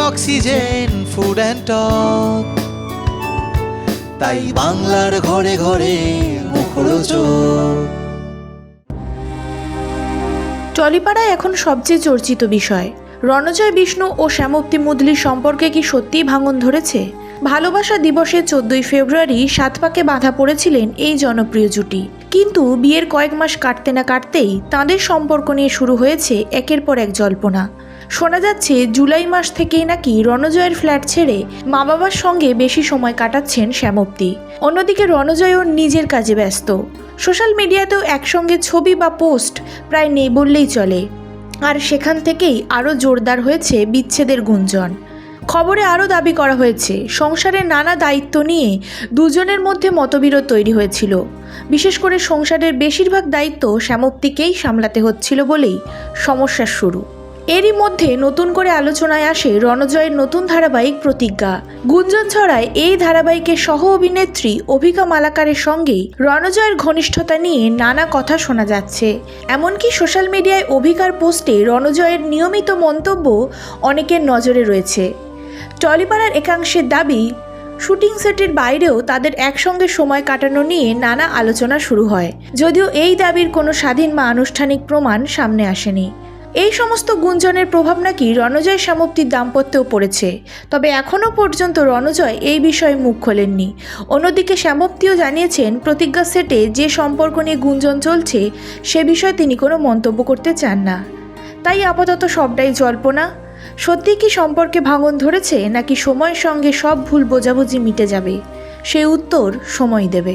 Oxygen food and talk. তাই বাংলার ঘরে ঘরে মুখরোচক। টলিপাড়ায় এখন সবচেয়ে চর্চিত বিষয় রণজয় বিষ্ণু ও শ্যামপ্তি মুদলির সম্পর্কে কি সত্যিই ভাঙন ধরেছে? ভালোবাসা দিবসে 14ই ফেব্রুয়ারি সাতপাকে বাঁধা পড়েছিলেন এই জনপ্রিয় জুটি, কিন্তু বিয়ের কয়েক মাস কাটতে না কাটতেই তাঁদের সম্পর্ক নিয়ে শুরু হয়েছে একের পর এক জল্পনা। শোনা যাচ্ছে জুলাই মাস থেকেই নাকি রণজয়ের ফ্ল্যাট ছেড়ে মা বাবার সঙ্গে বেশি সময় কাটাচ্ছেন শ্যামপ্তি। অন্যদিকে রণজয়ও নিজের কাজে ব্যস্ত, সোশ্যাল মিডিয়াতেও একসঙ্গে ছবি বা পোস্ট প্রায় নেই বললেই চলে। আর সেখান থেকেই আরও জোরদার হয়েছে বিচ্ছেদের গুঞ্জন। খবরে আরও দাবি করা হয়েছে সংসারের নানা দায়িত্ব নিয়ে দুজনের মধ্যে মতবিরোধ তৈরি হয়েছিল। বিশেষ করে সংসারের বেশিরভাগ দায়িত্ব শ্যামপ্তিকেই সামলাতে হচ্ছিল বলেই সমস্যার শুরু। এরই মধ্যে নতুন করে আলোচনায় আসে রণজয়ের নতুন ধারাবাহিক প্রতিজ্ঞা। গুঞ্জন ছড়ায় এই ধারাবাহিকের সহ অভিনেত্রী অভিকা মালাকারের সঙ্গেই রণজয়ের ঘনিষ্ঠতা নিয়ে নানা কথা শোনা যাচ্ছে। এমনকি সোশ্যাল মিডিয়ায় অভিকার পোস্টে রণজয়ের নিয়মিত মন্তব্য অনেকের নজরে রয়েছে। টলিপাড়ার একাংশের দাবি শুটিং সেটের বাইরেও তাদের একসঙ্গে সময় কাটানো নিয়ে নানা আলোচনা শুরু হয়, যদিও এই দাবির কোনো স্বাধীন বা আনুষ্ঠানিক প্রমাণ সামনে আসেনি। এই সমস্ত গুঞ্জনের প্রভাব নাকি রণজয় শ্যামপ্তির দাম্পত্যেও পড়েছে, তবে এখনও পর্যন্ত রণজয় এই বিষয়ে মুখ খোলেননি। অন্যদিকে শ্যামপ্তিও জানিয়েছেন প্রতিজ্ঞা সেটে যে সম্পর্ক নিয়ে গুঞ্জন চলছে সে বিষয়ে তিনি কোনো মন্তব্য করতে চান না। তাই আপাতত সবটাই জল্পনা। সত্যি কি সম্পর্কে ভাঙন ধরেছে, নাকি সময়ের সঙ্গে সব ভুল বোঝাবুঝি মিটে যাবে? সেই উত্তর সময় দেবে।